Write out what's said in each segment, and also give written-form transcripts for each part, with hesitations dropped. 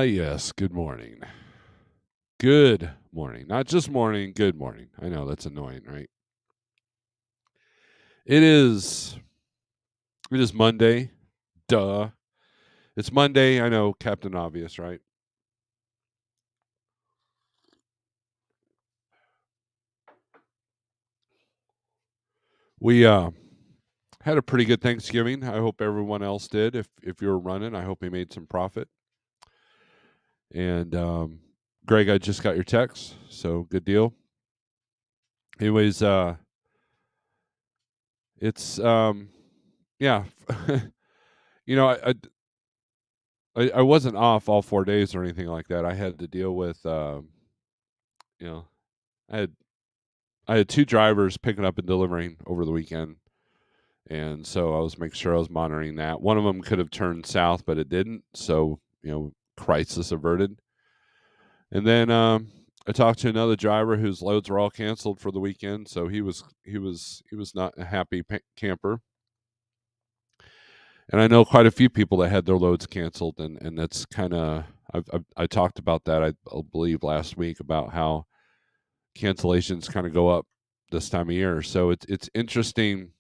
Yes, good morning. Good morning. Not just morning, good morning. I know that's annoying, right? It is it is Monday. Duh. It's Monday. I know, Captain Obvious, right? We had a pretty good Thanksgiving. I hope everyone else did. If you're running, I hope you made some profit. And Greg, I just got your text, so good deal. Anyways, it's yeah. you know, I wasn't off all 4 days or anything like that. I had to deal with you know, I had I had two drivers picking up and delivering over the weekend, and so I was making sure I was monitoring that. One of them could have turned south, but it didn't. So crisis averted. And then I talked to another driver whose loads were all canceled for the weekend, so he was not a happy camper. And I know quite a few people that had their loads canceled, and that's kind of I talked about that I believe last week about how cancellations kind of go up this time of year. So it's interesting.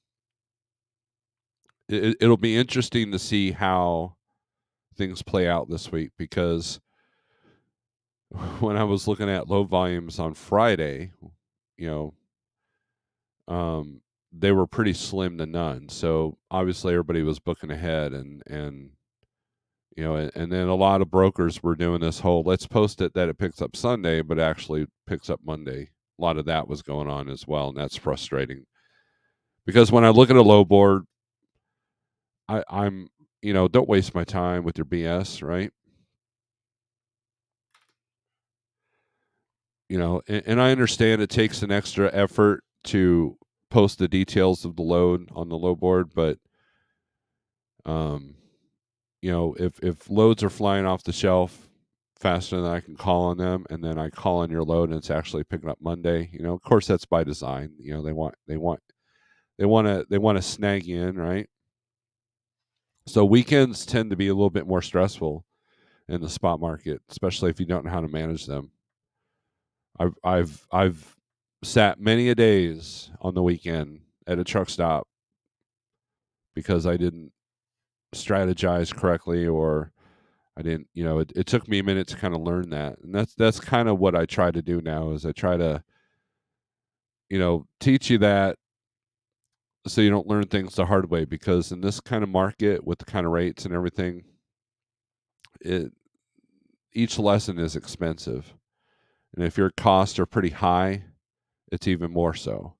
It'll be interesting to see how things play out this week because when I was looking at low volumes on Friday, you know, they were pretty slim to none. So obviously everybody was booking ahead, and and then a lot of brokers were doing this whole let's post it that it picks up Sunday, but actually picks up Monday. A lot of that was going on as well, and that's frustrating because when I look at a low board, I'm don't waste my time with your BS, right? And I understand it takes an extra effort to post the details of the load on the low board, but um, if loads are flying off the shelf faster than I can call on them, and then I call on your load and it's actually picking up Monday, of course that's by design. They want to snag you in, right? So weekends tend to be a little bit more stressful in the spot market, especially if you don't know how to manage them. I've sat many a days on the weekend at a truck stop because I didn't strategize correctly, or I didn't, it took me a minute to kind of learn that. And that's kind of what I try to do now is I try to, teach you that so you don't learn things the hard way, because in this kind of market with the kind of rates and everything, it each lesson is expensive. And if your costs are pretty high, it's even more so.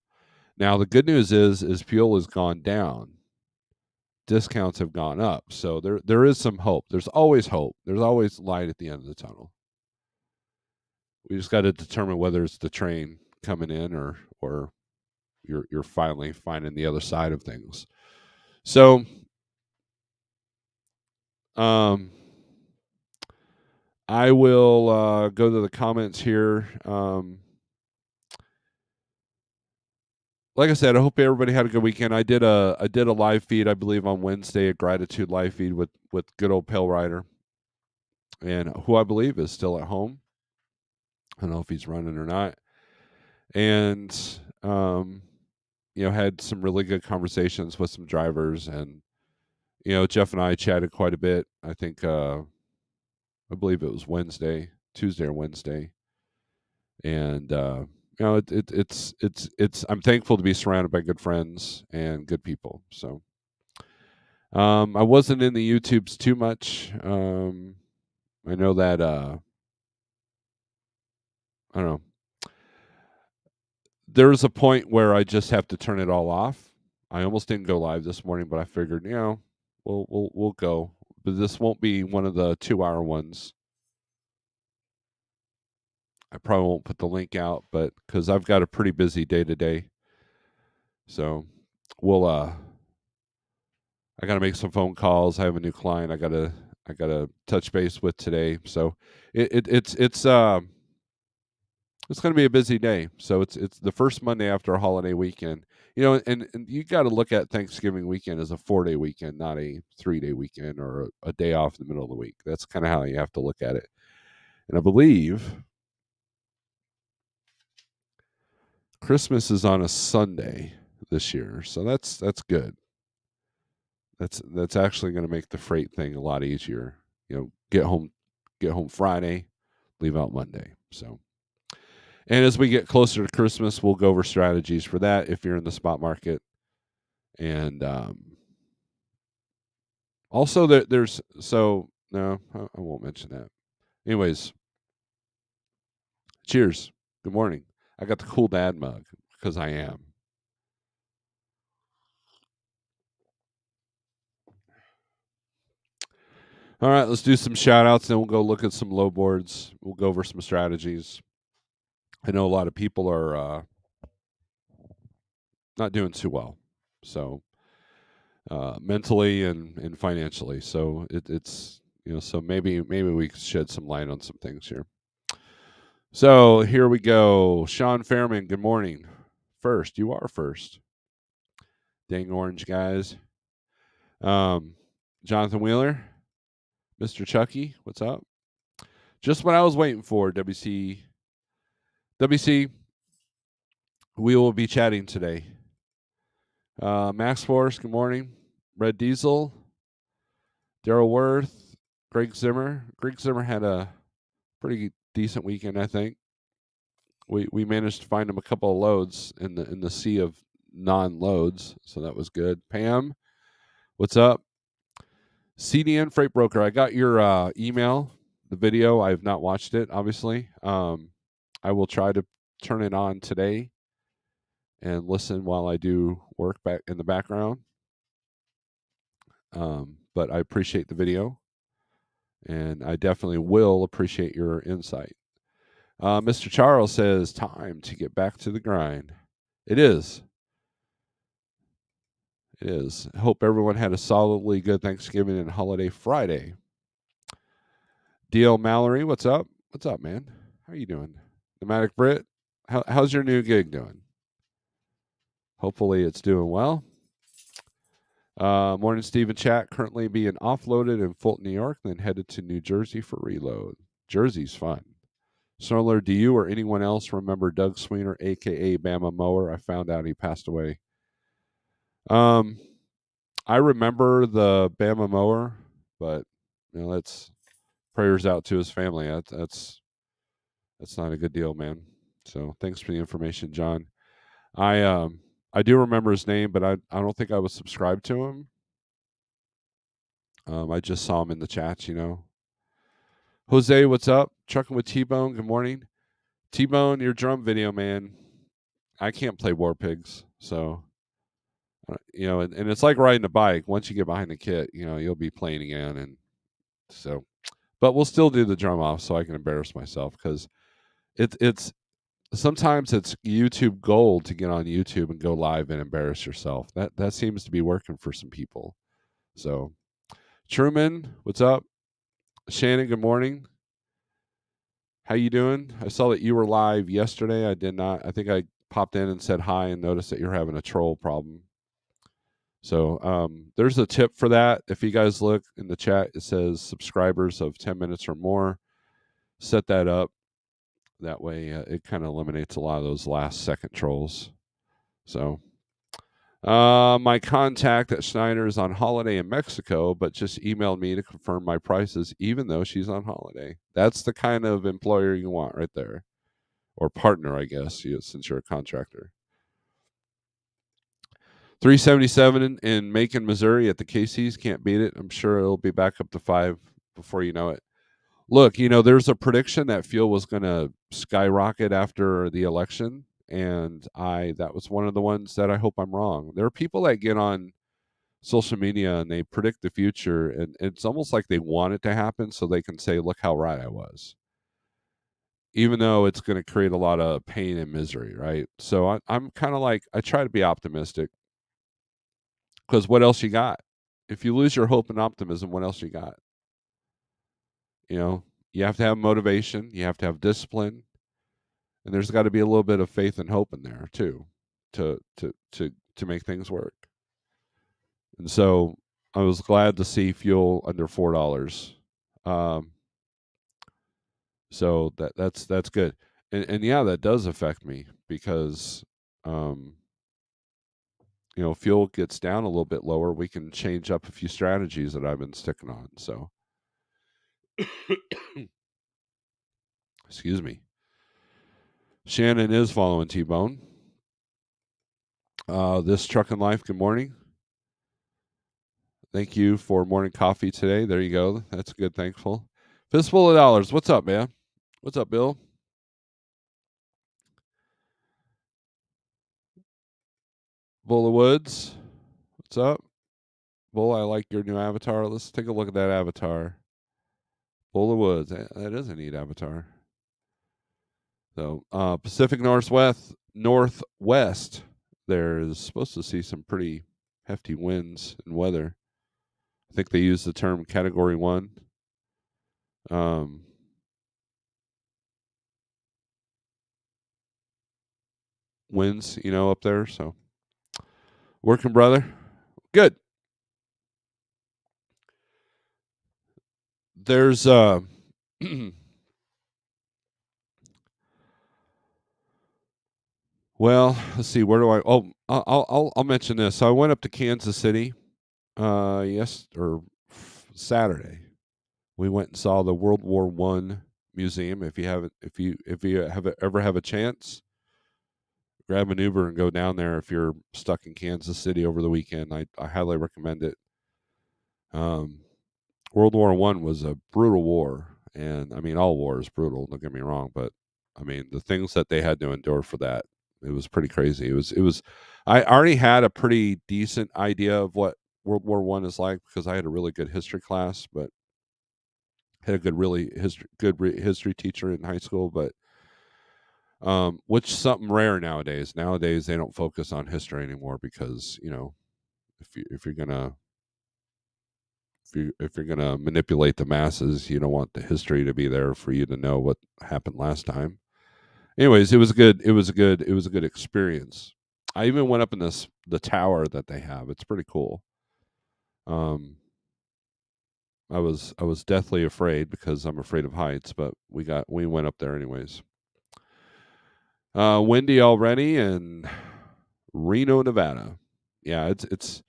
Now the good news is fuel has gone down. Discounts have gone up. So there is some hope. There's always hope. There's always light at the end of the tunnel. We just got to determine whether it's the train coming in, or you're finally finding the other side of things. So I will go to the comments here. Like I said, I hope everybody had a good weekend. I did a live feed, I believe, on Wednesday, a gratitude live feed with good old Pale Rider, and who I believe is still at home. I don't know if he's running or not. And had some really good conversations with some drivers, and Jeff and I chatted quite a bit. I think I believe it was Tuesday or Wednesday, and it's I'm thankful to be surrounded by good friends and good people. So I wasn't in the YouTubes too much. I know that I don't know. There's a point where I just have to turn it all off. I almost didn't go live this morning, but I figured, we'll go. But this won't be one of the 2-hour ones. I probably won't put the link out, but because I've got a pretty busy day today, so we'll I got to make some phone calls. I have a new client I gotta touch base with today. So it's It's going to be a busy day. So it's the first Monday after a holiday weekend. And you got to look at Thanksgiving weekend as a 4-day weekend, not a 3-day weekend or a day off in the middle of the week. That's kind of how you have to look at it. And I believe Christmas is on a Sunday this year, so that's good. That's actually going to make the freight thing a lot easier. Get home Friday, leave out Monday. So, and as we get closer to Christmas, we'll go over strategies for that if you're in the spot market. And also, there's so no, I won't mention that. Anyways, cheers. Good morning. I got the cool dad mug because I am. All right, let's do some shout outs, then we'll go look at some low boards. We'll go over some strategies. I know a lot of people are not doing too well. So mentally and financially. So it's so maybe we could shed some light on some things here. So here we go. Sean Fairman, good morning. First, you are first. Dang orange guys. Jonathan Wheeler, Mr. Chucky, what's up? Just what I was waiting for, WC. WC, we will be chatting today. Max Force, good morning. Red Diesel, Daryl Worth, Greg Zimmer. Greg Zimmer had a pretty decent weekend, I think. We managed to find him a couple of loads in the sea of non-loads, so that was good. Pam, what's up? CDN Freight Broker, I got your email, the video. I have not watched it, obviously. I will try to turn it on today and listen while I do work back in the background. But I appreciate the video, and I definitely will appreciate your insight. Mr. Charles says, time to get back to the grind. It is. It is. I hope everyone had a solidly good Thanksgiving and holiday Friday. DL Mallory, what's up? What's up, man? How you doing? Nomadic Brit, how's your new gig doing? Hopefully it's doing well. Morning, Stephen Chat. Currently being offloaded in Fulton, New York, then headed to New Jersey for reload. Jersey's fun. Snorelord, do you or anyone else remember Doug Sweener, a.k.a. Bama Mower? I found out he passed away. I remember the Bama Mower, but that's prayers out to his family. That's not a good deal, man. So thanks for the information, John. I do remember his name, but I don't think I was subscribed to him. I just saw him in the chats, Jose, what's up? Trucking with T-Bone, good morning. T-Bone, your drum video, man. I can't play War Pigs, so and it's like riding a bike. Once you get behind the kit, you'll be playing again, and so. But we'll still do the drum off so I can embarrass myself because it's sometimes it's YouTube gold to get on YouTube and go live and embarrass yourself. That seems to be working for some people. So, Truman, what's up? Shannon, good morning. How you doing? I saw that you were live yesterday. I did not. I think I popped in and said hi and noticed that you're having a troll problem. So there's a tip for that. If you guys look in the chat, it says subscribers of 10 minutes or more. Set that up. That way it kind of eliminates a lot of those last second trolls. So my contact at Schneider is on holiday in Mexico, but just emailed me to confirm my prices, even though she's on holiday. That's the kind of employer you want right there. Or partner, I guess, since you're a contractor. 377 in Macon, Missouri at the Casey's. Can't beat it. I'm sure it'll be back up to 5 before you know it. Look, there's a prediction that fuel was going to skyrocket after the election, and that was one of the ones that I hope I'm wrong. There are people that get on social media and they predict the future, and it's almost like they want it to happen so they can say, look how right I was. Even though it's going to create a lot of pain and misery, right? So I'm kind of like, I try to be optimistic. Because what else you got? If you lose your hope and optimism, what else you got? You have to have motivation. You have to have discipline. and there's got to be a little bit of faith and hope in there too, to make things work. And so I was glad to see fuel under $4. Um, so that's good, and yeah, that does affect me because um, fuel gets down a little bit lower, we can change up a few strategies that I've been sticking on. So, excuse me. Shannon is following T-Bone. This Truck and Life, good morning. Thank you for morning coffee today. There you go. That's good. Thankful. Fistful of dollars. What's up, man? What's up, Bill? Bull of Woods. What's up? Bull, I like your new avatar. Let's take a look at that avatar. Bull of Woods. That is a neat avatar. So, Pacific Northwest, there's supposed to see some pretty hefty winds and weather. I think they use the term Category 1. Winds, up there. So, working, brother. Good. There's well, let's see. Where do I? Oh, I'll mention this. So I went up to Kansas City, Saturday. We went and saw the World War One museum. If you ever have a chance, grab an Uber and go down there. If you're stuck in Kansas City over the weekend, I highly recommend it. World War One was a brutal war, and I mean all war is brutal. Don't get me wrong, but I mean the things that they had to endure for that, it was pretty crazy. It was. I already had a pretty decent idea of what World War One is like because I had a really good history class, but had a history teacher in high school, but which is something rare nowadays. Nowadays they don't focus on history anymore because if you're gonna if you're gonna manipulate the masses, you don't want the history to be there for you to know what happened last time. Anyways, it was good. It was a good experience. I even went up in the tower that they have. It's pretty cool. Um, I was deathly afraid because I'm afraid of heights, but we went up there anyways. Windy already in Reno, Nevada. Yeah, it's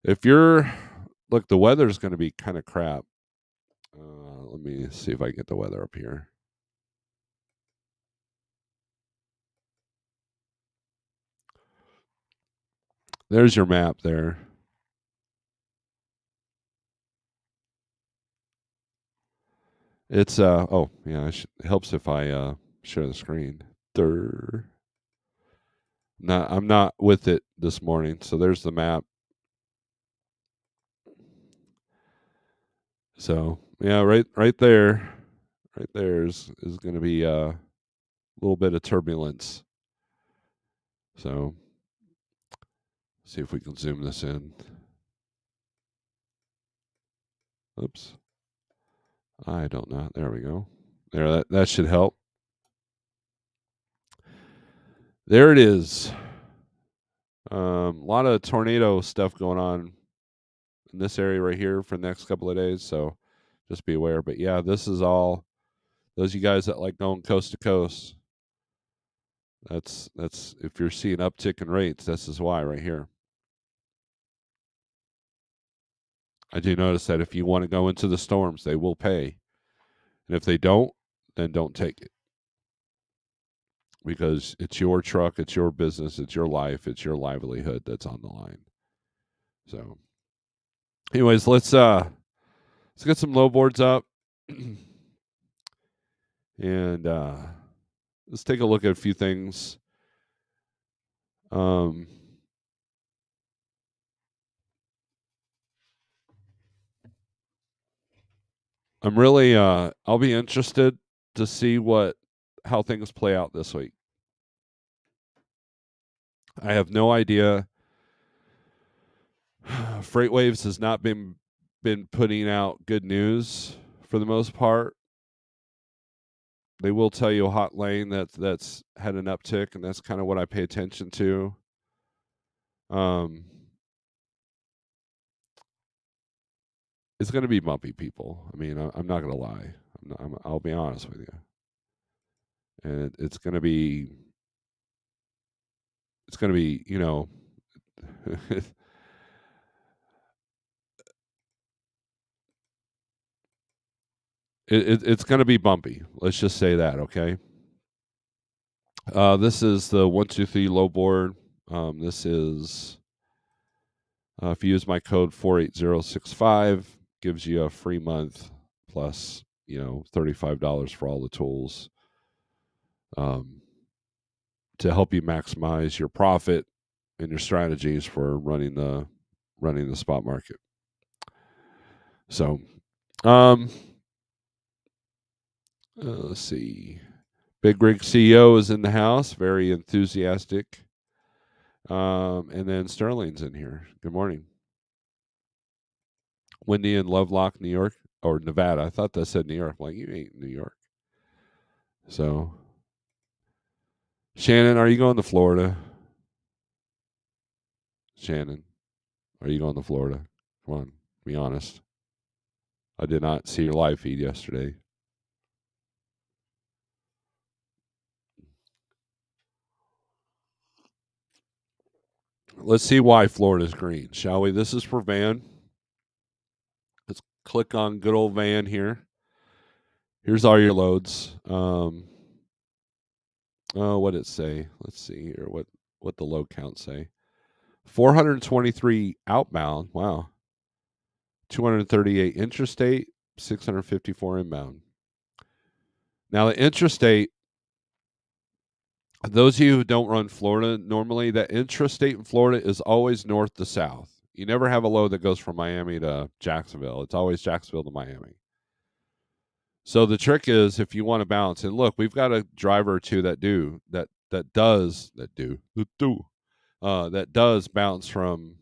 if you're look, the weather's going to be kind of crap. Let me see if I can get the weather up here. There's your map there. It's oh yeah, it helps if I share the screen. Durr. I'm not with it this morning, so there's the map. So yeah, right there, right there is going to be a little bit of turbulence. So see if we can zoom this in. Oops, I don't know. There we go. There, that should help. There it is. A lot of tornado stuff going on in this area right here for the next couple of days. So just be aware. But yeah, this is all those you guys that like going coast to coast. That's if you're seeing uptick in rates, this is why right here. I do notice that if you want to go into the storms, they will pay. And if they don't, then don't take it. Because it's your truck, it's your business, it's your life, it's your livelihood that's on the line. So anyways, let's get some low boards up. And let's take a look at a few things. Um, I'm really I'll be interested to see how things play out this week. I have no idea. Freightwaves has not been putting out good news for the most part. They will tell you a hot lane that's had an uptick, and that's kind of what I pay attention to. It's going to be bumpy, people. I mean, I'm not going to lie. I'll be honest with you, and it's going to be you know it's going to be bumpy. Let's just say that, okay? This is the 123 low board. This is if you use my code 48065, gives you a free month plus $35 for all the tools to help you maximize your profit and your strategies for running the spot market. So, let's see. Big Rig CEO is in the house, very enthusiastic. And then Sterling's in here. Good morning. Wendy in Lovelock, New York, or Nevada. I thought that said New York. I'm like, you ain't New York. So, Shannon, are you going to Florida? Shannon, are you going to Florida? Come on, be honest. I did not see your live feed yesterday. Let's see why Florida's green, shall we? This is for Van. Let's click on good old Van here. Here's all your loads. Oh, what did it say? Let's see here. What the load count say? 423 outbound. Wow. 238 intrastate, 654 inbound. Now the intrastate, those of you who don't run Florida normally, that intrastate in Florida is always north to south. You never have a load that goes from Miami to Jacksonville. It's always Jacksonville to Miami. So the trick is if you want to balance, and look, we've got a driver or two that does bounce from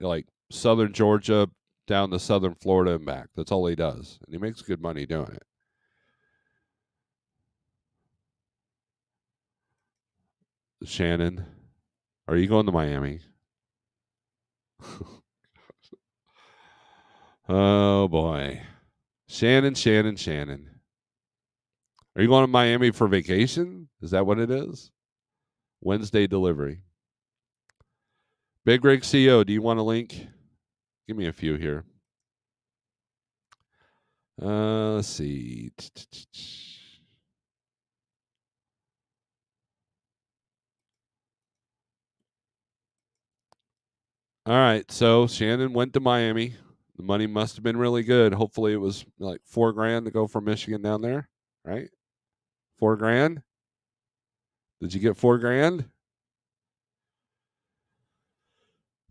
like southern Georgia down to southern Florida and back. That's all he does, and he makes good money doing it. Shannon, are you going to Miami? Oh boy, Shannon. Are you going to Miami for vacation? Is that what it is? Wednesday delivery. Big Rig CEO, do you want a link? Give me a few here. Let's see. All right, so Shannon went to Miami. The money must have been really good. Hopefully, it was like $4,000 to go from Michigan down there, right? $4,000. Did you get $4,000?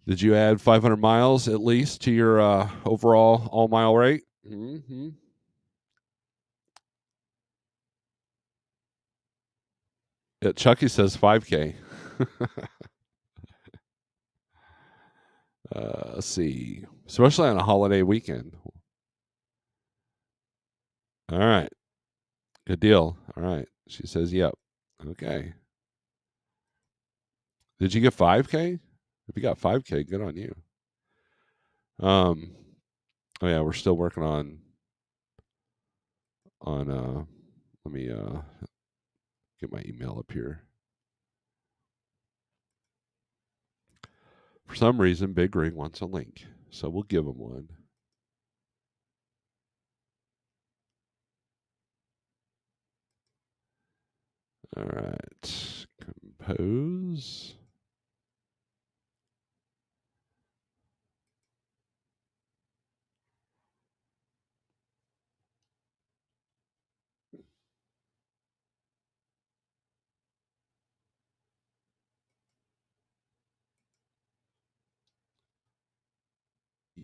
Did you add 500 miles at least to your overall all mile rate? Mm-hmm. Yeah, Chucky says 5K. Let's see. Especially on a holiday weekend. All right. Good deal. All right. She says, yep. Okay. Did you get 5K? If you got 5K, good on you. Oh yeah, we're still working on let me get my email up here. For some reason, Big Rig wants a link, so we'll give him one. All right. Compose.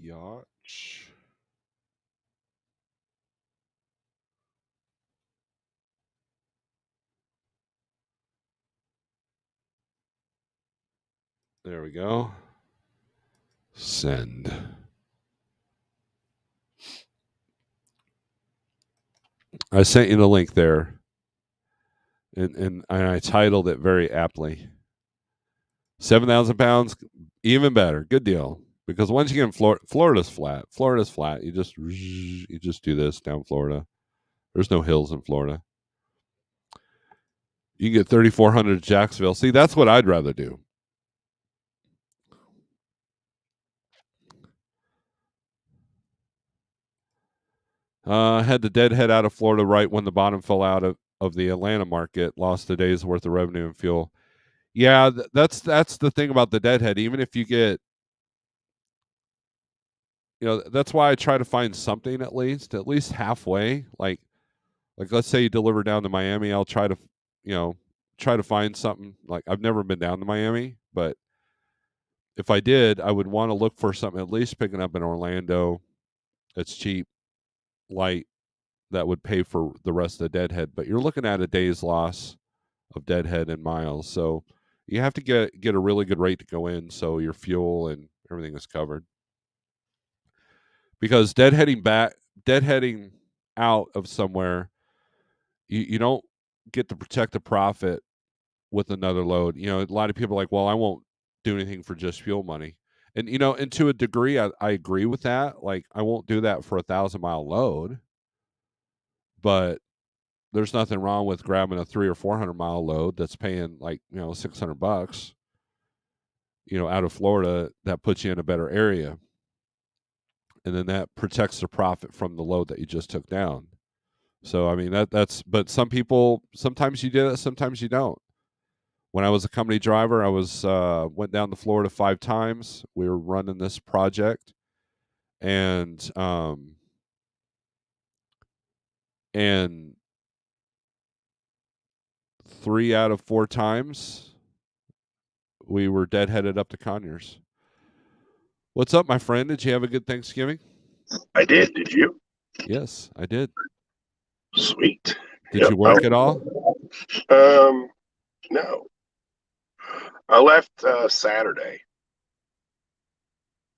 Yacht. There we go. Send. I sent you the link there, and I titled it very aptly. 7,000 pounds, even better. Good deal. Because once you get in Florida, Florida's flat. Florida's flat. You just do this down Florida. There's no hills in Florida. You can get 3,400 at Jacksonville. See, that's what I'd rather do. Had the deadhead out of Florida right when the bottom fell out of the Atlanta market. Lost a day's worth of revenue and fuel. Yeah, that's the thing about the deadhead. Even if you get, that's why I try to find something at least halfway. Like let's say you deliver down to Miami, I'll try to, try to find something. Like I've never been down to Miami, but if I did, I would want to look for something at least picking up in Orlando. That's cheap, light, that would pay for the rest of the deadhead. But you're looking at a day's loss of deadhead and miles, so you have to get a really good rate to go in, so your fuel and everything is covered. Because deadheading out of somewhere, you don't get to protect the profit with another load. A lot of people are like, well, I won't do anything for just fuel money. And to a degree, I agree with that. Like, I won't do that for 1,000-mile load, but there's nothing wrong with grabbing a 300 or 400-mile load that's paying like $600, out of Florida. That puts you in a better area, and then that protects the profit from the load that you just took down. So I mean that's but some people, sometimes you do it, sometimes you don't. When I was a company driver, I was went down to Florida 5 times. We were running this project, and and 3 out of 4 times we were deadheaded up to Conyers. What's up, my friend? Did you have a good Thanksgiving? I did. Did you? Yes, I did. Sweet. Did you work at all? No. I left Saturday.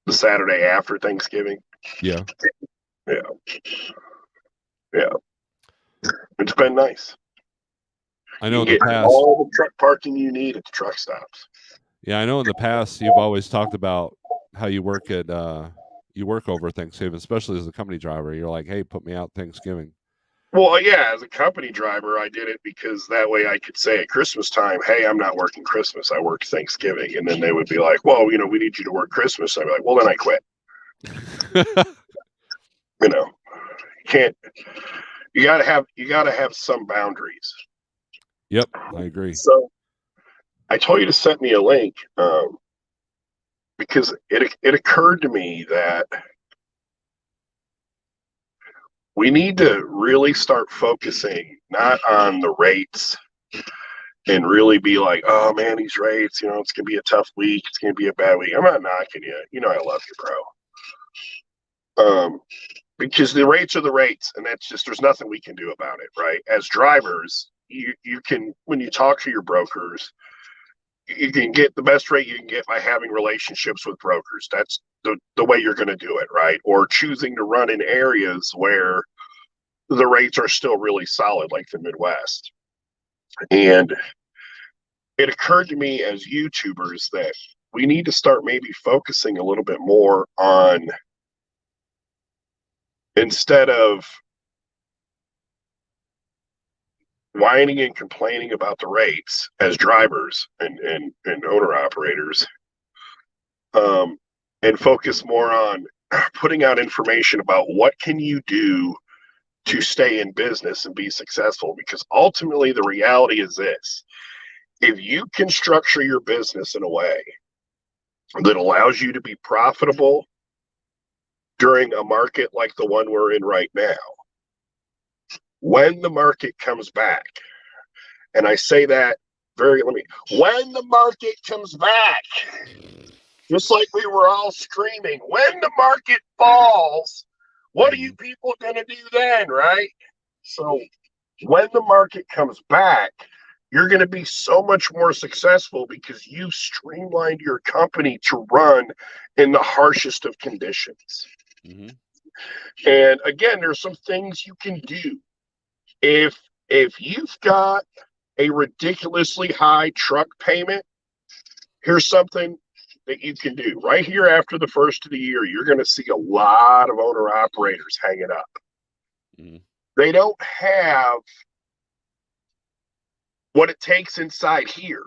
The Saturday after Thanksgiving. Yeah. Yeah. Yeah. It's been nice. I You know can in the get past. all the truck parking you need at the truck stops. Yeah, I know in the past you've always talked about how you work over Thanksgiving, especially as a company driver. You're like, hey, put me out Thanksgiving. Well, yeah, as a company driver, I did it because that way I could say at Christmas time, hey, I'm not working Christmas. I work Thanksgiving. And then they would be like, well, we need you to work Christmas. I'd be like, well, then I quit. You can't, you gotta have some boundaries. Yep, I agree. So I told you to send me a link because it occurred to me that we need to really start focusing not on the rates and really be like, oh man, these rates, it's gonna be a tough week, it's gonna be a bad week. I'm not knocking you, I love you, bro. Because the rates are the rates, and that's just, there's nothing we can do about it, right? As drivers, you can, when you talk to your brokers, you can get the best rate you can get by having relationships with brokers. That's the way you're going to do it, right? Or choosing to run in areas where the rates are still really solid, like the Midwest. And it occurred to me as YouTubers that we need to start maybe focusing a little bit more on, instead of whining and complaining about the rates as drivers and owner operators, and focus more on putting out information about what can you do to stay in business and be successful. Because ultimately the reality is this: if you can structure your business in a way that allows you to be profitable during a market like the one we're in right now, when the market comes back, and I say that when the market comes back, just like we were all screaming, when the market falls, what are you people going to do then, right? So when the market comes back, you're going to be so much more successful because you've streamlined your company to run in the harshest of conditions. Mm-hmm. And again, there's some things you can do. if you've got a ridiculously high truck payment, here's something that you can do. Right here after the first of the year, you're going to see a lot of owner operators hanging up. Mm-hmm. They don't have what it takes inside here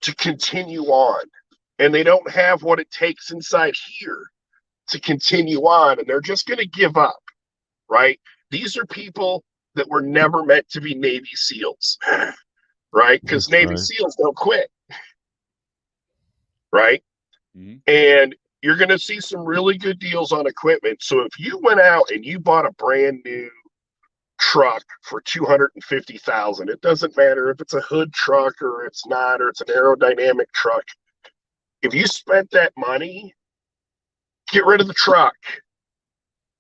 to continue on. And they don't have what it takes inside here to continue on. And they're just going to give up, right? These are people that were never meant to be Navy SEALs, right? Because Navy SEALs don't quit, right? Mm-hmm. And you're going to see some really good deals on equipment. So if you went out and you bought a brand new truck for $250,000, it doesn't matter if it's a hood truck or it's not, or it's an aerodynamic truck. If you spent that money, get rid of the truck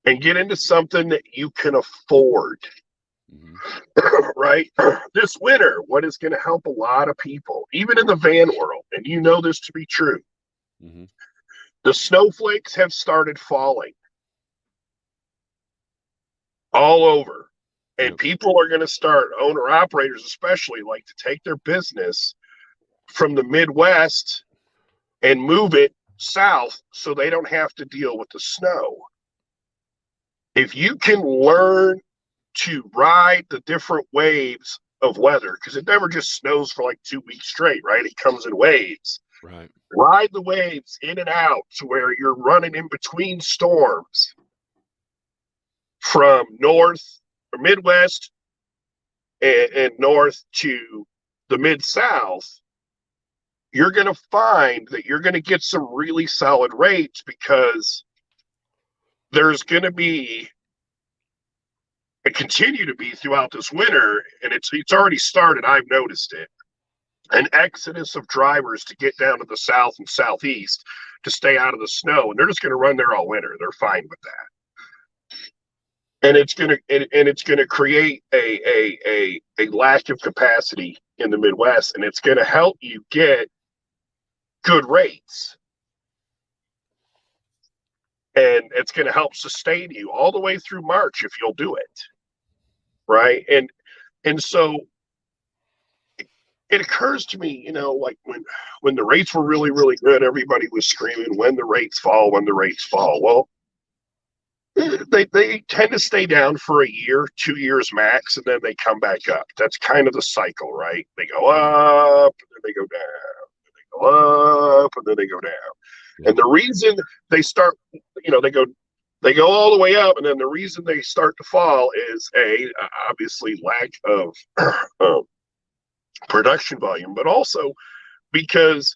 and get into something that you can afford. Mm-hmm. Right? This winter, what is going to help a lot of people, even in the van world, and you know this to be true, mm-hmm. The snowflakes have started falling all over. And yep. People are going to start, owner operators especially, like to take their business from the Midwest and move it south so they don't have to deal with the snow. If you can learn to ride the different waves of weather, because it never just snows for like 2 weeks straight, right? It comes in waves. Right. Ride the waves in and out to where you're running in between storms from north or Midwest and north to the Mid-South. You're going to find that you're going to get some really solid rates because there's going to be and continue to be throughout this winter, and it's already started. I've noticed it. An exodus of drivers to get down to the south and southeast to stay out of the snow, and they're just going to run there all winter. They're fine with that, and it's going to create a lack of capacity in the Midwest, and it's going to help you get good rates, and it's going to help sustain you all the way through March if you'll do it, right? And so it occurs to me, like when the rates were really, really good, everybody was screaming, when the rates fall, when the rates fall. Well, they tend to stay down for a year, 2 years max, and then they come back up. That's kind of the cycle, right? They go up, and then they go down, and they go up, and then they go down. Yeah. And the reason they start, they go all the way up, and then the reason they start to fall is obviously lack of production volume, but also because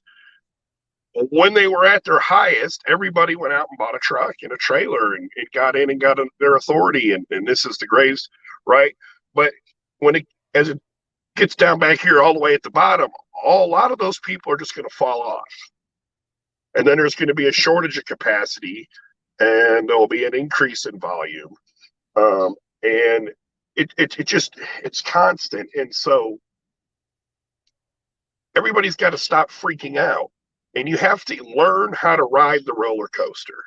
when they were at their highest, everybody went out and bought a truck and a trailer and got in and got their authority, and this is the greatest, right? But as it gets down back here all the way at the bottom, a lot of those people are just going to fall off, and then there's going to be a shortage of capacity, and there'll be an increase in volume, and it's constant, and so everybody's got to stop freaking out, and you have to learn how to ride the roller coaster.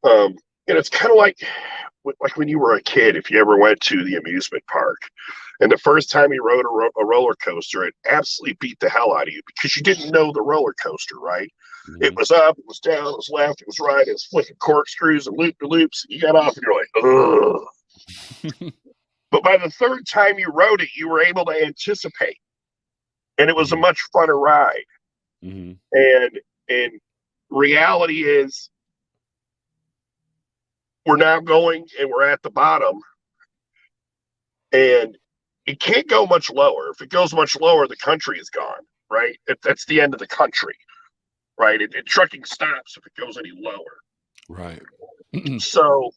And it's kind of like when you were a kid, if you ever went to the amusement park, and the first time you rode a roller coaster, it absolutely beat the hell out of you because you didn't know the roller coaster, right? Mm-hmm. It was up, it was down, it was left, it was right, it was flicking corkscrews and loop-de-loops. You got off and you're like, ugh. But by the third time you rode it, you were able to anticipate. And it was a much funner ride. Mm-hmm. And reality is we're now going and we're at the bottom. And it can't go much lower. If it goes much lower, the country is gone, right? That's the end of the country, right? Trucking stops if it goes any lower. Right. So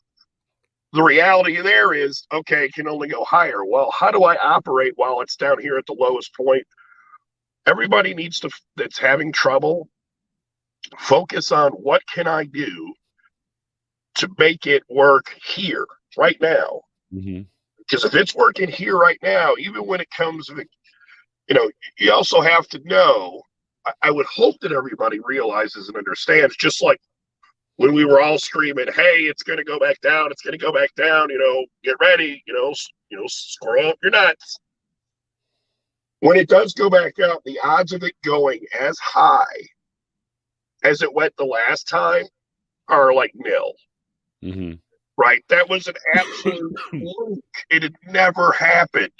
the reality there is, okay, it can only go higher. Well, how do I operate while it's down here at the lowest point? Everybody needs to, that's having trouble, focus on what can I do to make it work here right now. Mm-hmm. Because if it's working here right now, even when it comes, you also have to know, I would hope that everybody realizes and understands, just like when we were all screaming, "Hey, it's going to go back down! It's going to go back down! Get ready! Scroll up your nuts." When it does go back up, the odds of it going as high as it went the last time are like nil. Mm-hmm. Right? That was an absolute fluke. It had never happened.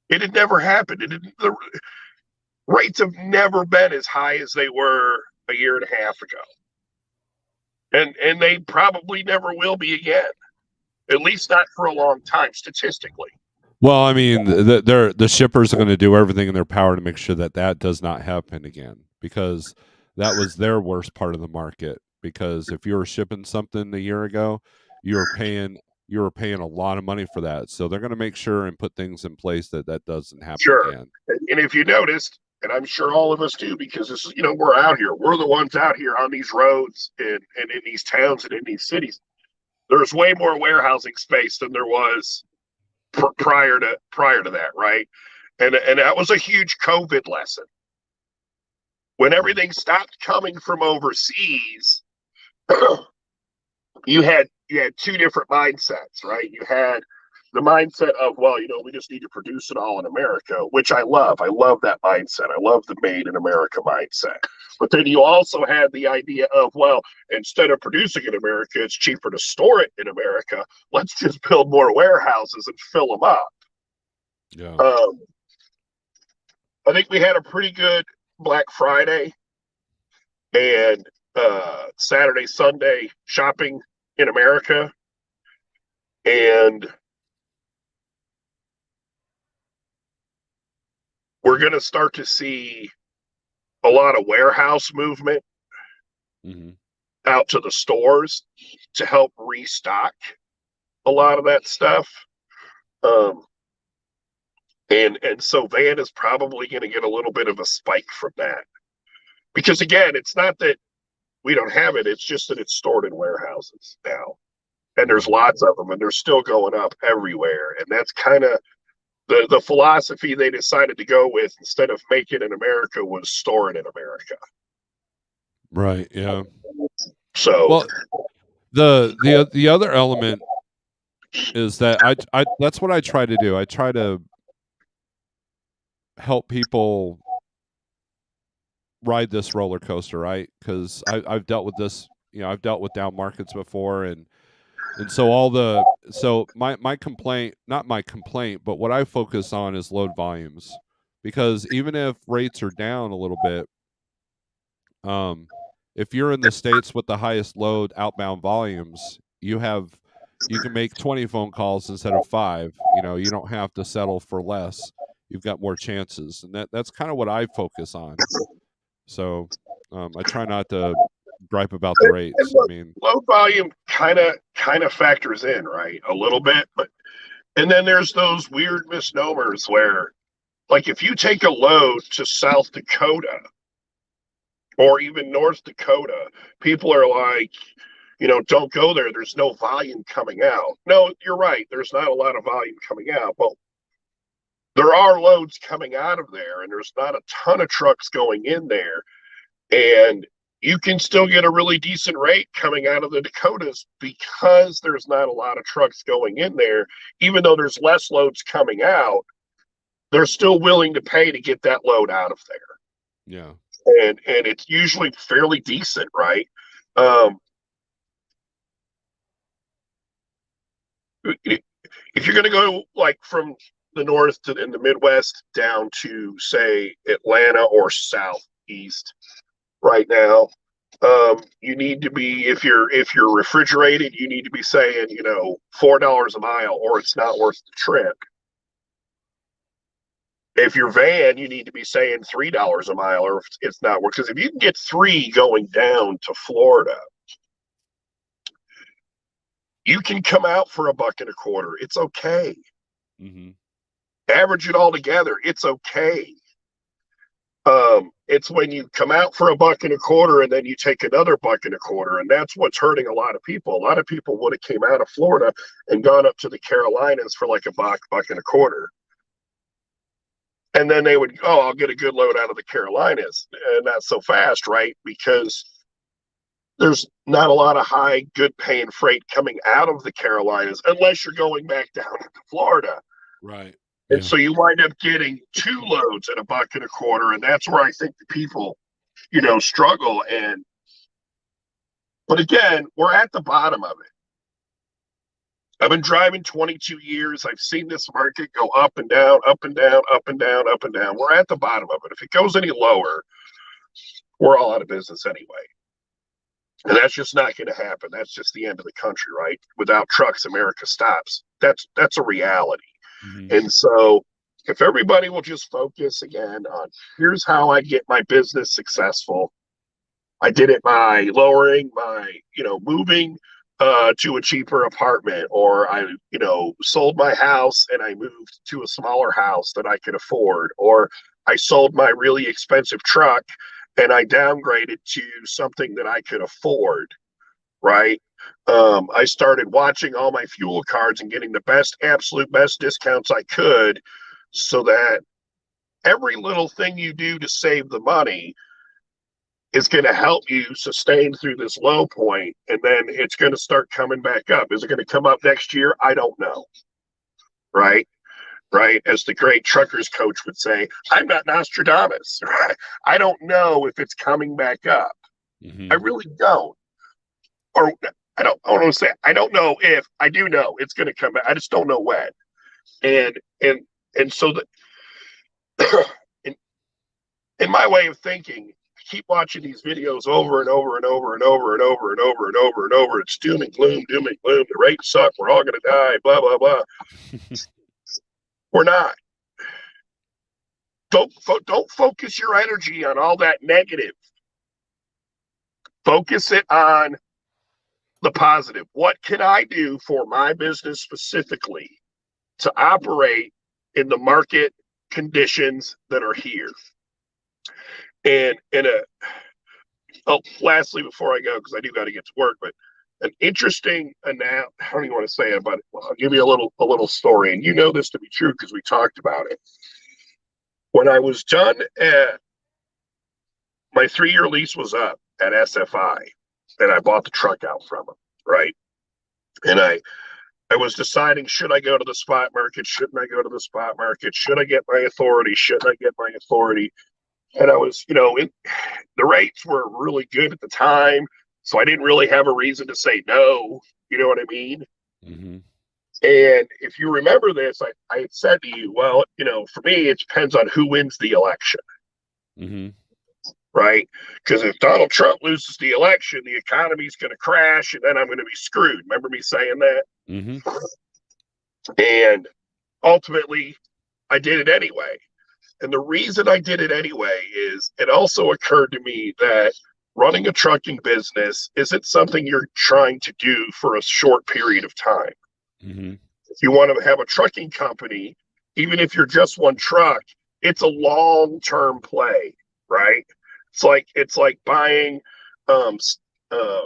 It had never happened. The rates have never been as high as they were a year and a half ago. And they probably never will be again. At least not for a long time, statistically. Well, I mean, the shippers are going to do everything in their power to make sure that that does not happen again, because that was their worst part of the market. Because if you were shipping something a year ago, you were paying a lot of money for that. So they're going to make sure and put things in place that that doesn't happen Sure. again. And if you noticed, and I'm sure all of us do, because this is, we're out here. We're the ones out here on these roads and in these towns and in these cities. There's way more warehousing space than there was prior to that, right? And that was a huge COVID lesson. When everything stopped coming from overseas, you had two different mindsets, right? You had the mindset of, well, we just need to produce it all in America, which I love. I love that mindset. I love the made in America mindset. But then you also had the idea of, well, instead of producing in America, it's cheaper to store it in America. Let's just build more warehouses and fill them up. Yeah. I think we had a pretty good Black Friday and Saturday, Sunday shopping in America. And we're going to start to see a lot of warehouse movement out to the stores to help restock a lot of that stuff. And so Van is probably going to get a little bit of a spike from that. Because again, it's not that we don't have it, it's just that it's stored in warehouses now. And there's lots of them, and they're still going up everywhere. And that's kind of the philosophy they decided to go with instead of make it in America was store it in America. Right. Yeah. So, well, the other element is that I that's what I try to do. I try to help people ride this roller coaster, right? Because I've dealt with this. I've dealt with down markets before, and so my complaint, not my complaint, but what I focus on is load volumes, because even if rates are down a little bit, if you're in the states with the highest load outbound volumes, you can make 20 phone calls instead of 5. You don't have to settle for less. You've got more chances, and that's kind of what I focus on. So I try not to gripe about the rates. I mean, load volume kind of factors in, right, a little bit, but and then there's those weird misnomers where, like, if you take a load to South Dakota or even North Dakota, people are like, don't go there. There's no volume coming out. No, you're right. There's not a lot of volume coming out, but there are loads coming out of there, and there's not a ton of trucks going in there. And you can still get a really decent rate coming out of the Dakotas because there's not a lot of trucks going in there. Even though there's less loads coming out, they're still willing to pay to get that load out of there. yeah. And it's usually fairly decent, right? If you're going to go like from the north to in the Midwest down to say Atlanta or southeast right now, you need to be, if you're refrigerated, you need to be saying $4 a mile or it's not worth the trip. If you're van, you need to be saying $3 a mile or it's not worth, because if you can get 3 going down to Florida, you can come out for $1.25. It's okay. Average it all together, it's okay. It's when you come out for $1.25 and then you take another $1.25, and that's what's hurting a lot of people. A lot of people would have came out of Florida and gone up to the Carolinas for like $1.25. And then they would, I'll get a good load out of the Carolinas, and not so fast, right? Because there's not a lot of high, good paying freight coming out of the Carolinas unless you're going back down to Florida. Right. And Yeah. so you wind up getting 2 loads at $1.25. And that's where I think the people, struggle. But again, we're at the bottom of it. I've been driving 22 years. I've seen this market go up and down, up and down, up and down, up and down. We're at the bottom of it. If it goes any lower, we're all out of business anyway. And that's just not going to happen. That's just the end of the country, right? Without trucks, America stops. That's a reality. Mm-hmm. And so if everybody will just focus again on here's how I get my business successful. I did it by lowering my, moving to a cheaper apartment, or I, sold my house and I moved to a smaller house that I could afford, or I sold my really expensive truck and I downgraded to something that I could afford, right? I started watching all my fuel cards and getting the absolute best discounts I could, so that every little thing you do to save the money is going to help you sustain through this low point, and then it's going to start coming back up. Is it going to come up next year? I don't know. Right? Right? As the great truckers coach would say, I'm not Nostradamus. Right? I don't know if it's coming back up. Mm-hmm. I really don't. Or I don't want to say I don't know if. I do know it's going to come back. I just don't know when. And so in, in my way of thinking, keep watching these videos over and over and over and over and over and over and over and over. It's doom and gloom, doom and gloom. The rates suck. We're all going to die. Blah blah blah. We're not. Don't focus your energy on all that negative. Focus it on the positive. What can I do for my business specifically to operate in the market conditions that are here? And lastly, before I go, because I do got to get to work, but an interesting I don't even want to say it, but I'll give you a little story, and you know this to be true because we talked about it. When I was done my 3-year lease was up at SFI, and I bought the truck out from them, right? And I was deciding, should I go to the spot market? Shouldn't I go to the spot market? Should I get my authority? Shouldn't I get my authority? And I was, the rates were really good at the time, so I didn't really have a reason to say no. You know what I mean? Mm-hmm. And if you remember this, I had said to you, well, for me, it depends on who wins the election. Mm-hmm. Right? Because if Donald Trump loses the election, the economy's going to crash, and then I'm going to be screwed. Remember me saying that? Mm-hmm. And ultimately, I did it anyway. And the reason I did it anyway is it also occurred to me that running a trucking business isn't something you're trying to do for a short period of time. Mm-hmm. If you want to have a trucking company, even if you're just one truck, it's a long-term play, right? It's like buying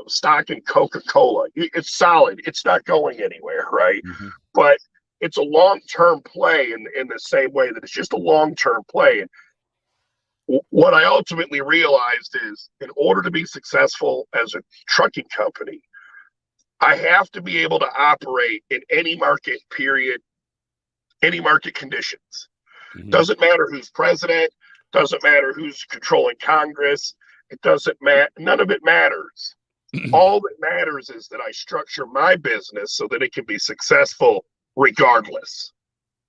stock in Coca-Cola. It's solid. It's not going anywhere, right? Mm-hmm. But it's a long-term play in the same way that it's just a long-term play. And what I ultimately realized is, in order to be successful as a trucking company, I have to be able to operate in any market period, any market conditions. Mm-hmm. Doesn't matter who's president, doesn't matter who's controlling Congress. It doesn't matter. None of it matters. All that matters is that I structure my business so that it can be successful regardless.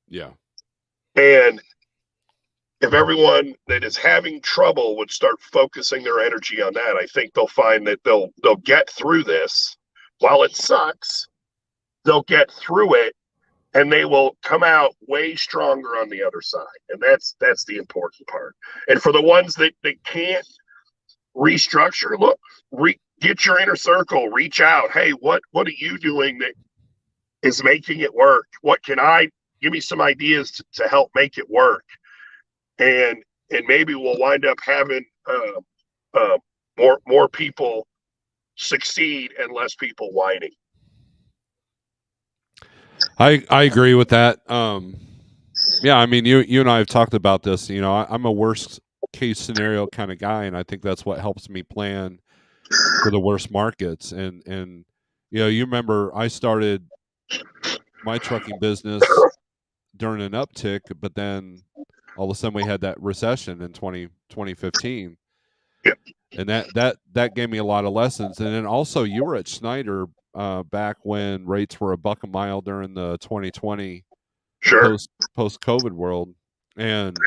Yeah. And if everyone that is having trouble would start focusing their energy on that, I think they'll find that they'll get through this. While it sucks, they'll get through it, and they will come out way stronger on the other side. And that's the important part. And for the ones that can't restructure, look, get your inner circle, reach out. Hey, what are you doing that is making it work? What can I give me some ideas to help make it work? And maybe we'll wind up having more people succeed and less people whining. I agree with that. Yeah, I mean, you and I have talked about this. I'm a worst case scenario kind of guy, and I think that's what helps me plan for the worst markets. And you remember I started my trucking business during an uptick, but then all of a sudden we had that recession in 2015, Yeah, and that gave me a lot of lessons. And then also you were at Schneider back when rates were $1 a mile during the 2020 sure. post COVID world. And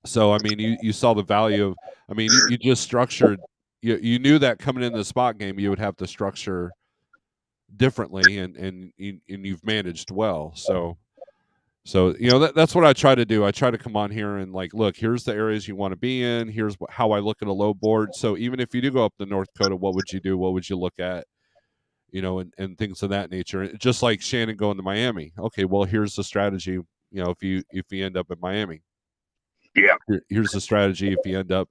so I mean you saw the value of, I mean you just structured, you knew that coming into the spot game you would have to structure differently, and you've managed well. So that's what I try to do. I try to come on here and like, look, here's the areas you want to be in. Here's how I look at a low board. So even if you do go up to North Dakota, what would you do? What would you look at? And things of that nature. Just like Shannon going to Miami. Okay, well, here's the strategy. If you end up in Miami, Yeah. here's the strategy. If you end up,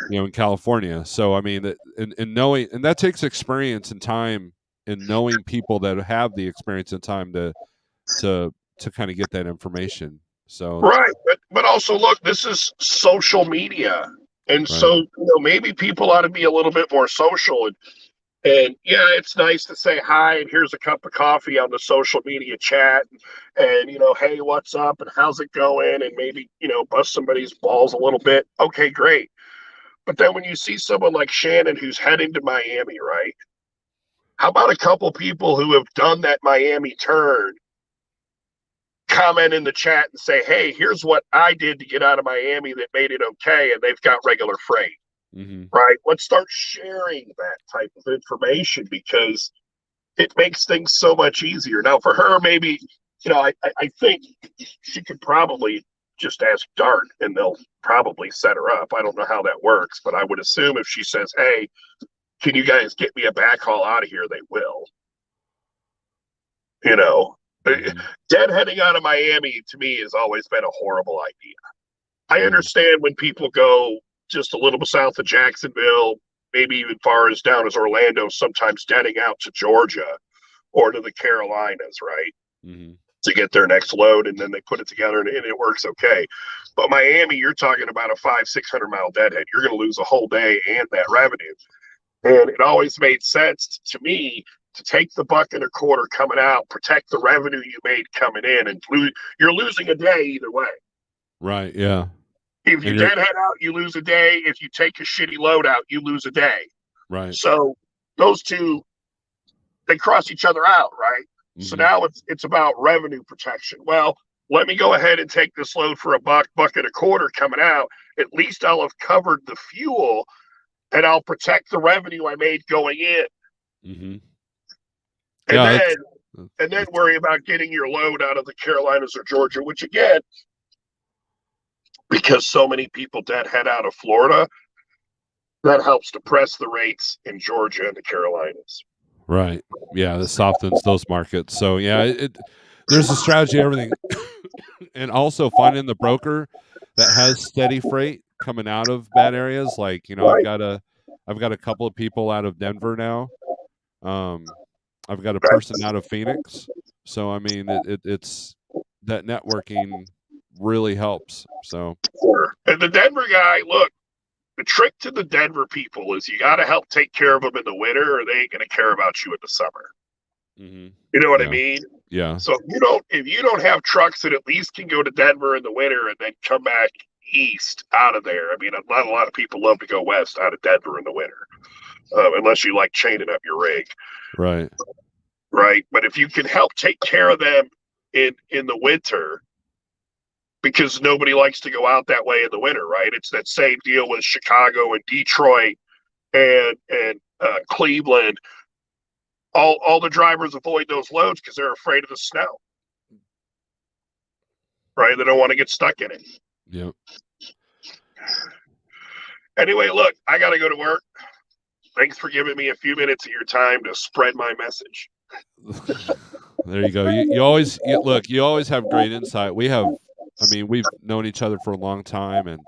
in California. So I mean, and knowing, and that takes experience and time, and knowing people that have the experience and time to kind of get that information. So Right. But also look, this is social media. And right. so, maybe people ought to be a little bit more social. And yeah, it's nice to say hi and here's a cup of coffee on the social media chat. And, hey, what's up and how's it going? And maybe, bust somebody's balls a little bit. Okay, great. But then when you see someone like Shannon who's heading to Miami, right? How about a couple people who have done that Miami turn comment in the chat and say, hey, here's what I did to get out of Miami that made it okay, and they've got regular freight, Mm-hmm. right? Let's start sharing that type of information because it makes things so much easier. Now, for her, maybe, I think she could probably just ask Dart and they'll probably set her up. I don't know how that works, but I would assume if she says, hey, can you guys get me a backhaul out of here? They will. You know, Mm-hmm. Deadheading out of Miami to me has always been a horrible idea. I Mm-hmm. understand when people go just a little bit south of Jacksonville, maybe even far as down as Orlando, sometimes deading out to Georgia or to the Carolinas, right? Mm-hmm. To get their next load, and then they put it together and it works okay. But Miami, you're talking about a 500-600 mile deadhead. You're going to lose a whole day and that revenue. And it always made sense to me to take the $1.25 coming out, protect the revenue you made coming in, and you're losing a day either way. Right. Yeah. If you And you're deadhead out, you lose a day. If you take a shitty load out, you lose a day. right. So those two, they cross each other out, right? So Mm-hmm. now it's about revenue protection. Well, let me go ahead and take this load for $1.25 coming out. At least I'll have covered the fuel and I'll protect the revenue I made going in. Mm-hmm. And Yeah. then worry about getting your load out of the Carolinas or Georgia, which again, because so many people deadhead out of Florida, that helps depress the rates in Georgia and the Carolinas. Right. Yeah. That softens those markets. So yeah, there's a strategy, everything, and also finding the broker that has steady freight coming out of bad areas. Like Right. I've got a couple of people out of Denver now. Um, I've got a Right. person out of Phoenix. So I mean, it's that networking really helps. So Sure. And the Denver guy, look, the trick to the Denver people is you got to help take care of them in the winter, or they ain't going to care about you in the summer. mm-hmm. You know what I Yeah, mean? yeah, So if you don't have trucks that at least can go to Denver in the winter and then come back east out of there. I mean, not a lot of people love to go west out of Denver in the winter, unless you like chaining up your rig, right. right? But if you can help take care of them in the winter, because nobody likes to go out that way in the winter, right? It's that same deal with Chicago and Detroit and Cleveland. All the drivers avoid those loads because they're afraid of the snow, right? They don't want to get stuck in it. Yep. Anyway, look, I got to go to work. Thanks for giving me a few minutes of your time to spread my message. There you go. You always look. You always have great insight. We have. I mean, we've known each other for a long time, and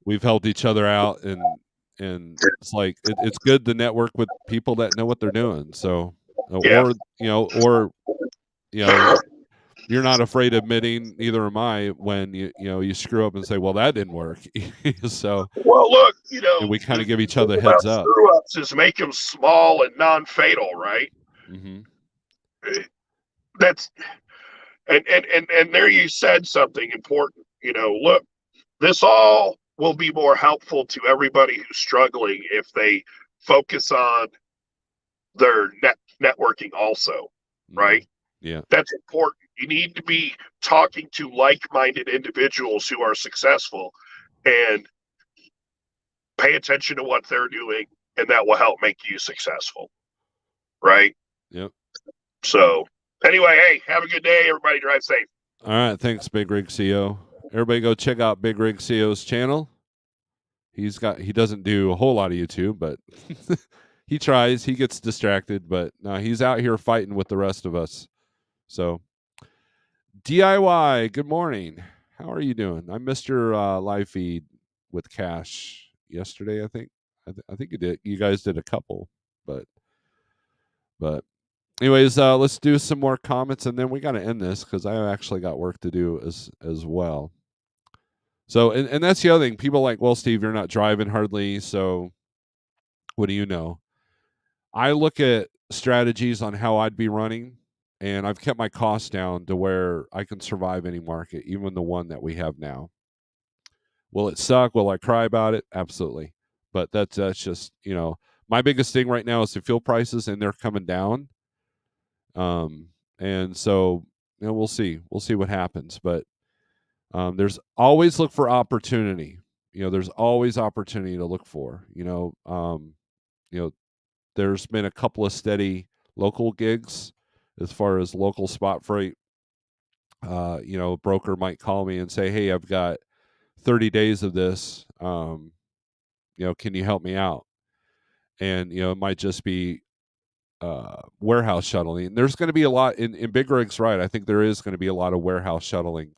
we've helped each other out, and it's like it's good to network with people that know what they're doing. So, Yeah, or you know, you're not afraid of admitting, neither am I, when you screw up and say, well, that didn't work. So, Well, look, and we kind the of give each thing other about heads up. screw ups is make them small and non fatal, right? Mm-hmm. That's and there you said something important. Look, this all will be more helpful to everybody who's struggling if they focus on their networking also, Mm-hmm. right? Yeah. That's important. You need to be talking to like-minded individuals who are successful and pay attention to what they're doing, and that will help make you successful, right? Yep. So anyway, hey, have a good day. Everybody drive safe. All right. Thanks, Big Rig CO. Everybody go check out Big Rig CO's channel. He doesn't do a whole lot of YouTube, but he tries. He gets distracted, but no, he's out here fighting with the rest of us. So DIY, good morning. How are you doing? I missed your live feed with Cash yesterday. I think. I think you did. You guys did a couple, but but anyways, let's do some more comments, and then we got to end this because I actually got work to do as well. So, and that's the other thing. People are like, well, Steve, you're not driving hardly, so what do you know? I look at strategies on how I'd be running, and I've kept my costs down to where I can survive any market, even the one that we have now. Will it suck? Will I cry about it? Absolutely. But that's just my biggest thing right now is the fuel prices, and they're coming down. And so we'll see. We'll see what happens. But there's always look for opportunity. There's always opportunity to look for. You know, there's been a couple of steady local gigs as far as local spot freight. A broker might call me and say, "Hey, I've got 30 days of this. Can you help me out?" And it might just be warehouse shuttling. And there's going to be a lot in Big Rig's right. I think there is going to be a lot of warehouse shuttling.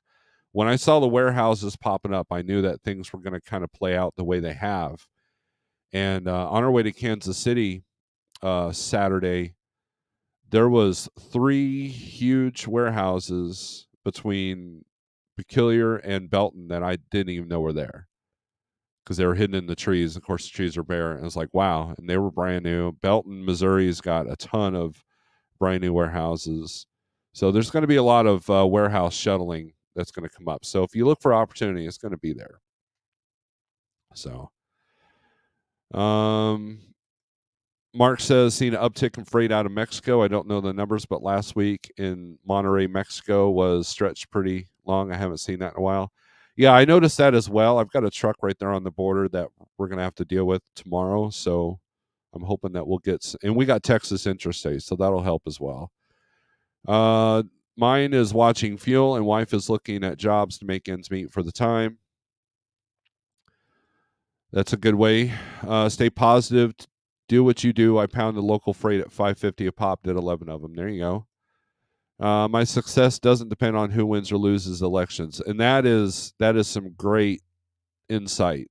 When I saw the warehouses popping up, I knew that things were going to kind of play out the way they have. And on our way to Kansas City Saturday, there was 3 huge warehouses between Peculiar and Belton that I didn't even know were there because they were hidden in the trees. Of course, the trees are bare, and it's like, wow, and they were brand new. Belton, Missouri's got a ton of brand new warehouses, so there's going to be a lot of warehouse shuttling that's going to come up. So if you look for opportunity, it's going to be there. So, um, Mark says, seen an uptick in freight out of Mexico. I don't know the numbers, but last week in Monterrey, Mexico was stretched pretty long. I haven't seen that in a while. Yeah, I noticed that as well. I've got a truck right there on the border that we're going to have to deal with tomorrow. So I'm hoping that we'll and we got Texas Interstate, so that'll help as well. Uh, Mine is watching fuel, and wife is looking at jobs to make ends meet for the time. That's a good way. Stay positive. Do what you do. I pounded local freight at $5.50 a pop. Did 11 of them. There you go. My success doesn't depend on who wins or loses elections, and that is some great insight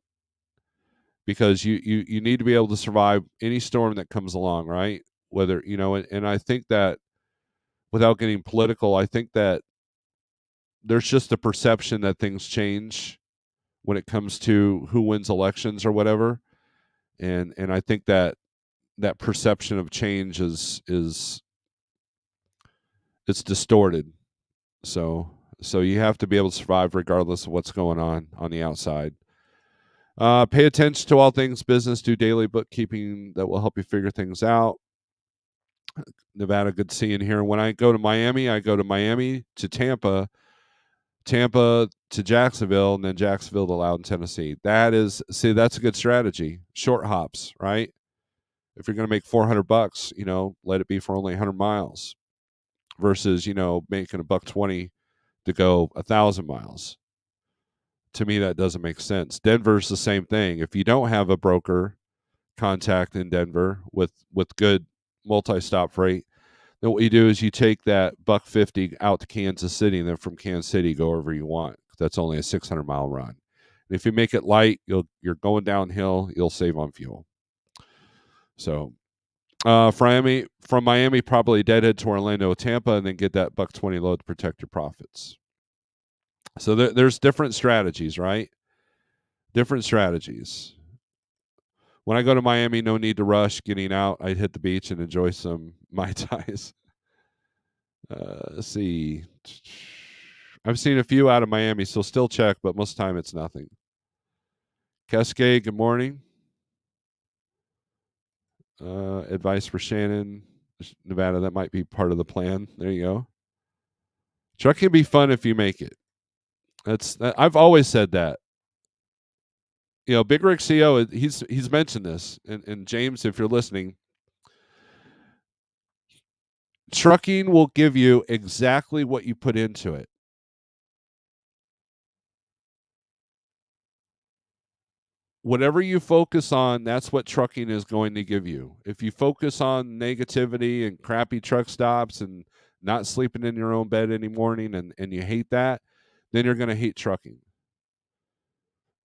because you need to be able to survive any storm that comes along, right? Whether and I think that without getting political, I think that there's just a perception that things change when it comes to who wins elections or whatever, and I think that perception of change is it's distorted. So you have to be able to survive regardless of what's going on the outside. Pay attention to all things business. Do daily bookkeeping that will help you figure things out. Nevada, good seeing here. When I go to Miami, I go to Miami to Tampa, Tampa to Jacksonville, and then Jacksonville to Loudon, Tennessee. That's a good strategy. Short hops, right? If you're going to make $400, let it be for only 100 miles versus making $120 to go 1,000 miles. To me, that doesn't make sense. Denver's the same thing. If you don't have a broker contact in Denver with good multi-stop freight, then what you do is you take that $150 out to Kansas City, and then from Kansas City go wherever you want. That's only a 600-mile run. And if you make it light, you're going downhill. You'll save on fuel. So From Miami, probably deadhead to Orlando, Tampa, and then get that $1.20 load to protect your profits. So there's different strategies, right? Different strategies. When I go to Miami, no need to rush getting out. I hit the beach and enjoy some Mai Tais. Let's see. I've seen a few out of Miami, so still check, but most of the time it's nothing. Cascade, good morning. Advice for Shannon, Nevada. That might be part of the plan. There you go. Truck can be fun if you make it. I've always said that. You know, Big Rick CO, he's mentioned this, and James, if you're listening, trucking will give you exactly what you put into it. Whatever you focus on, that's what trucking is going to give you. If you focus on negativity and crappy truck stops and not sleeping in your own bed any morning and you hate that, then you're going to hate trucking.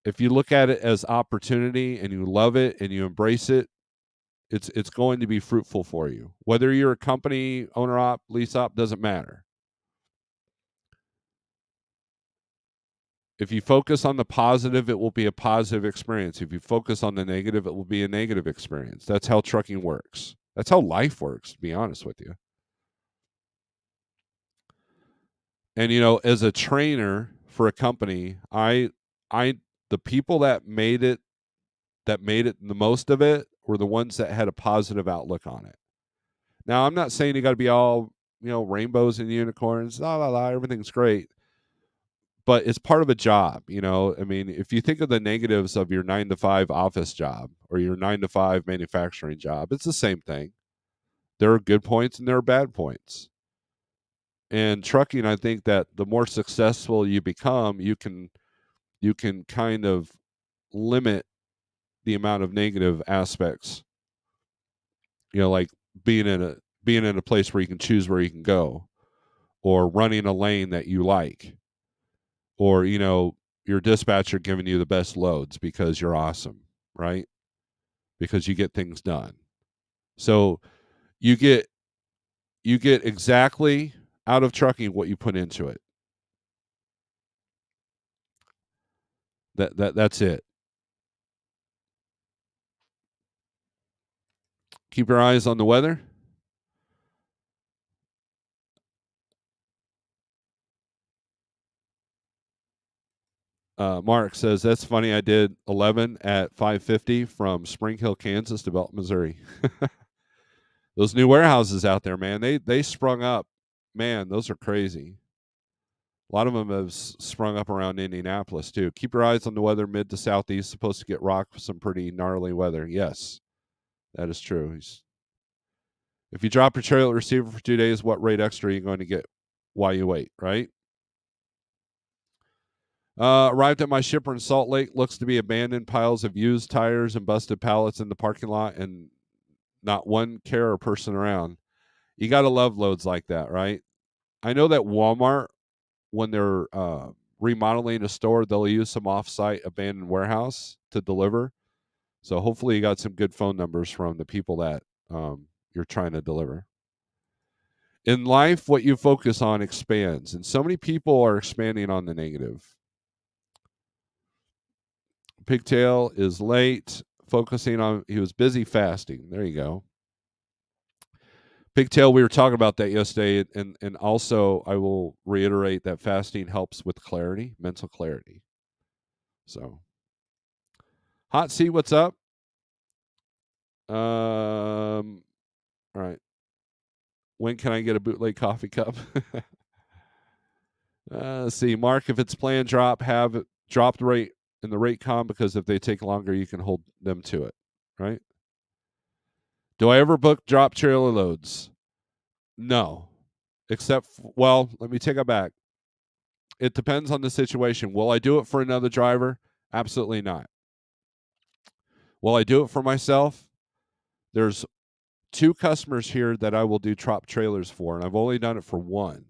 If you look at it as opportunity and you love it and you embrace it, it's going to be fruitful for you. Whether you're a company, owner op, lease op, doesn't matter. If you focus on the positive, it will be a positive experience. If you focus on the negative, it will be a negative experience. That's how trucking works. That's how life works, to be honest with you. And you know, as a trainer for a company, I the people that made it the most of it were the ones that had a positive outlook on it. Now, I'm not saying you got to be all, rainbows and unicorns, la la la, everything's great, but it's part of a job, I mean, if you think of the negatives of your 9 to 5 office job or your 9 to 5 manufacturing job, it's the same thing. There are good points and there are bad points. And trucking, I think that the more successful you become, you can kind of limit the amount of negative aspects. Like being in a place where you can choose where you can go, or running a lane that you like, or your dispatcher giving you the best loads because you're awesome, right? Because you get things done. So you get exactly out of trucking what you put into it. That's it. Keep your eyes on the weather. Mark says that's funny. I did 11 at 550 from Spring Hill, Kansas to Belton, Missouri. Those new warehouses out there, man, they sprung up. Man, those are crazy. A lot of them have sprung up around Indianapolis too. Keep your eyes on the weather. Mid to southeast, supposed to get rocked with some pretty gnarly weather. Yes, that is true. If you drop your trailer receiver for 2 days, what rate extra are you going to get while you wait? Right. Arrived at my shipper in Salt Lake. Looks to be abandoned piles of used tires and busted pallets in the parking lot, and not one care or person around. You got to love loads like that, right? I know that Walmart, when they're remodeling a store, they'll use some off-site abandoned warehouse to deliver. So hopefully you got some good phone numbers from the people that you're trying to deliver. In life, what you focus on expands, and so many people are expanding on the negative. Pigtail is late, focusing on, he was busy fasting. There you go. Pigtail, we were talking about that yesterday, and also I will reiterate that fasting helps with clarity, mental clarity. So, Hot Seat, what's up? All right. When can I get a bootleg coffee cup? Let's see, Mark. If it's planned drop, have it drop the rate in the rate com, because if they take longer, you can hold them to it. Right? Do I ever book drop trailer loads? No, except well, let me take it back. It depends on the situation. Will I do it for another driver? Absolutely not. Will I do it for myself? There's 2 customers here that I will do drop trailers for, and I've only done it for one.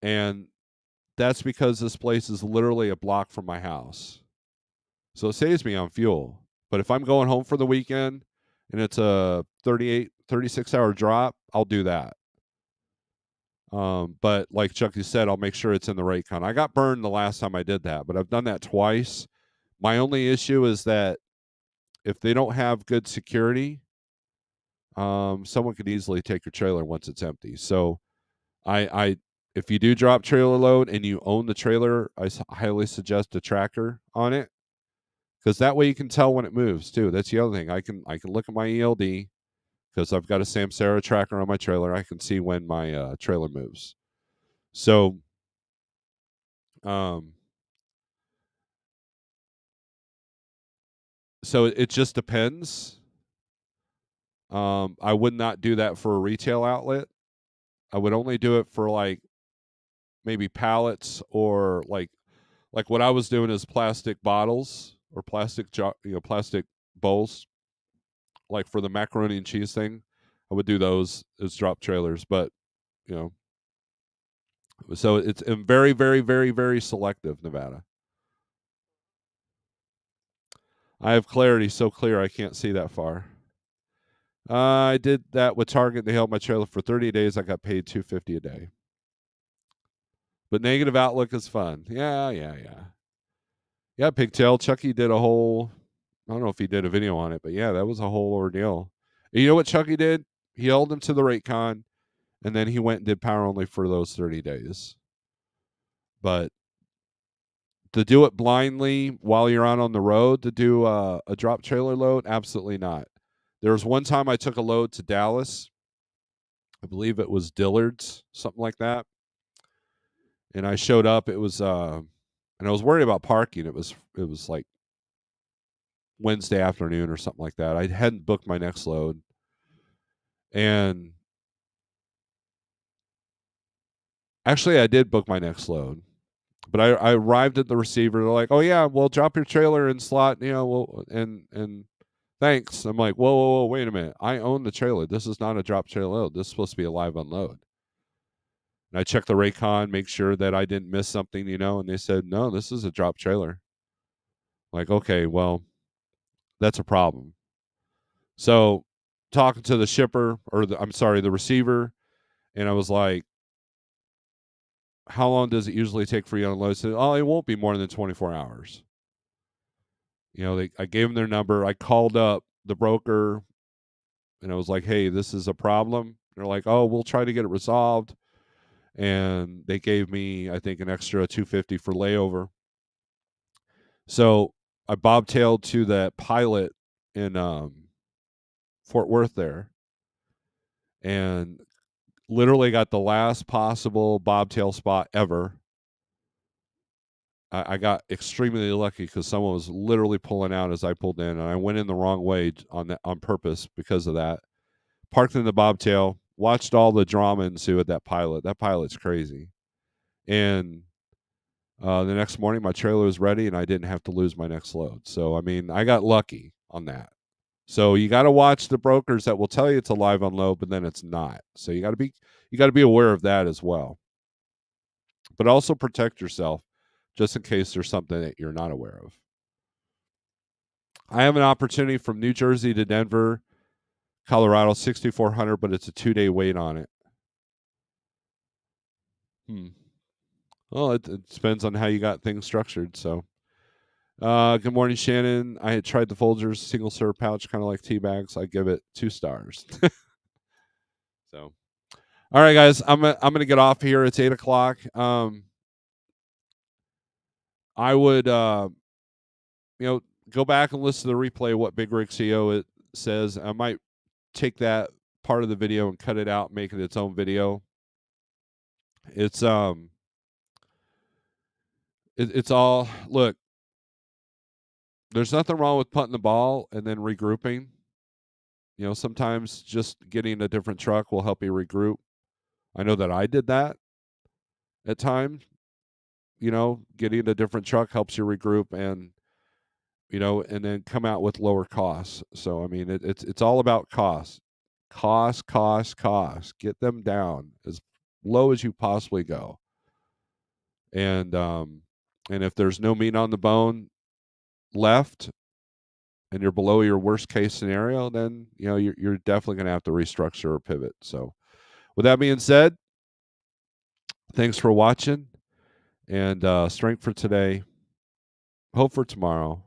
And that's because this place is literally a block from my house. So it saves me on fuel. But if I'm going home for the weekend and it's a 36-hour drop, I'll do that. But like Chucky said, I'll make sure it's in the right con. I got burned the last time I did that, but I've done that twice. My only issue is that if they don't have good security, someone could easily take your trailer once it's empty. So I if you do drop trailer load and you own the trailer, I highly suggest a tracker on it, because that way you can tell when it moves too. That's the other thing. I can look at my ELD because I've got a Samsara tracker on my trailer. I can see when my trailer moves. So um so it just depends. I would not do that for a retail outlet. I would only do it for like maybe pallets, or like what I was doing is plastic bottles or plastic bowls, like for the macaroni and cheese thing. I would do those as drop trailers, but you know, so it's very, very, very, very selective, Nevada. I have clarity so clear I can't see that far. I did that with Target. They held my trailer for 30 days. I got paid $250 a day. But negative outlook is fun. Yeah, yeah, yeah. Yeah, Pigtail. Chucky did a whole, I don't know if he did a video on it, but yeah, that was a whole ordeal. And you know what Chucky did? He held him to the rate con, and then he went and did power only for those 30 days. But to do it blindly while you're out on the road to do a drop trailer load, absolutely not. There was one time I took a load to Dallas. I believe it was Dillard's, something like that. And I showed up. It was, and I was worried about parking. It was like Wednesday afternoon or something like that. I hadn't booked my next load, and actually, I did book my next load. But I arrived at the receiver. They're like, "Oh yeah, well, drop your trailer in slot. And thanks." I'm like, "Whoa, whoa, whoa, wait a minute! I own the trailer. This is not a drop trailer load. This is supposed to be a live unload." And I checked the Raycon, make sure that I didn't miss something, and they said, "No, this is a drop trailer." Like, okay, well, that's a problem. So, talking to the shipper, or I'm sorry, the receiver, and I was like, "How long does it usually take for you to unload?" They said, "Oh, it won't be more than 24 hours." I gave them their number. I called up the broker, and I was like, "Hey, this is a problem." They're like, "Oh, we'll try to get it resolved." And they gave me, I think, an extra 250 for layover. So I bobtailed to that pilot in Fort Worth there, and literally got the last possible bobtail spot ever. I got extremely lucky because someone was literally pulling out as I pulled in, and I went in the wrong way on purpose because of that. Parked in the bobtail, watched all the drama ensue at that pilot. That pilot's crazy. And the next morning, my trailer was ready, and I didn't have to lose my next load. So, I mean, I got lucky on that. So you got to watch the brokers that will tell you it's a live unload, but then it's not. So you got to be aware of that as well. But also protect yourself just in case there's something that you're not aware of. I have an opportunity from New Jersey to Denver, Colorado, 6,400, but it's a 2-day wait on it. Hmm. Well, it depends on how you got things structured. So, good morning, Shannon. I had tried the Folgers single serve pouch, kind of like tea bags. I give it 2 stars. So, all right, guys, I'm gonna get off here. It's 8 o'clock. I would go back and listen to the replay of what Big Rig CO it says. I might take that part of the video and cut it out, make it its own video. It's it's all, look. There's nothing wrong with punting the ball and then regrouping. Sometimes just getting a different truck will help you regroup. I know that I did that at times. Getting a different truck helps you regroup, and then come out with lower costs. So I mean, it's all about cost, cost. Get them down as low as you possibly go. And if there's no meat on the bone left, and you're below your worst case scenario, then you're definitely going to have to restructure or pivot. So, with that being said, thanks for watching, and strength for today, hope for tomorrow.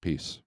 Peace.